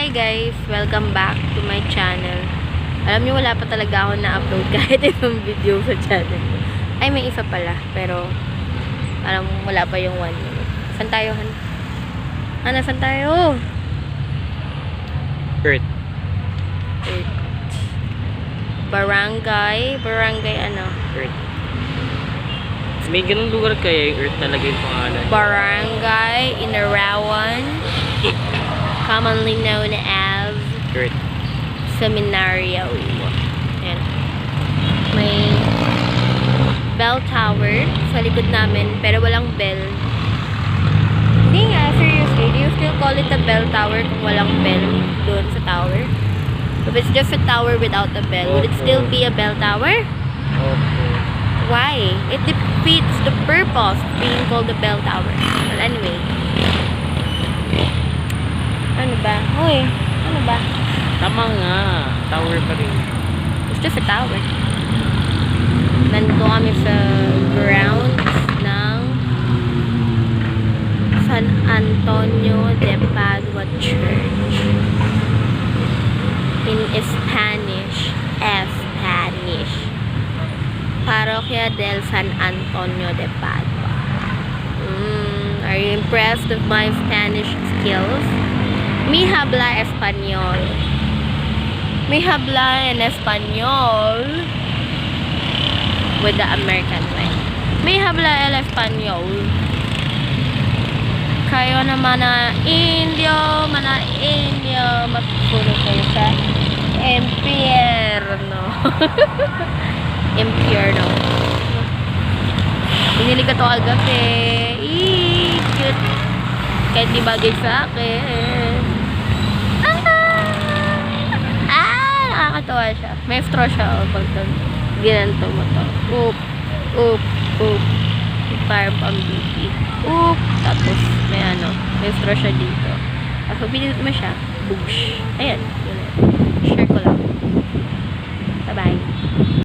Hi guys! Welcome back to my channel. Alam niyo wala pa talaga ako na-upload kahit ibang video sa channel ko. Ay, may isa pala. Pero, alam wala pa yung 1 minute. Saan tayo, Han? Hana, saan tayo? Earth. Barangay. Barangay ano? Earth. May ganung lugar kaya yung Earth talaga yung pangalan. Barangay Inarawan. Commonly known as Earth. Seminario. Ayan. May bell tower sa likod namin, pero walang bell. Hindi nga, seriously. Do you still call it a bell tower kung walang bell doon sa tower? If it's just a tower without a bell, would it still be a bell tower? Okay. Why? It defeats the purpose of being called a bell tower. Well, anyway. Ano ba? Hoy, ano ba? Tama nga. Tower pa rin. It's just a tower. Nandito kami sa grounds ng San Antonio de Padua Church. In Spanish, Parroquia del San Antonio de Padua. Are you impressed with my Spanish skills? Mi habla español. Mi habla en español with the American way. Mi habla el español. Kayo na mana Indio, matutulog kayo sa impyerno. Impyerno. Binili ko to kagabi. Cute. Kahit di bagay sa akin. Nakakatawa siya. May straw siya. Pag ginanto mo to. Oop. Parang pambiti. Oop. Tapos may may straw siya dito. Tapos pinindot mo siya. Boosh. Ayan. Share ko lang. Bye-bye.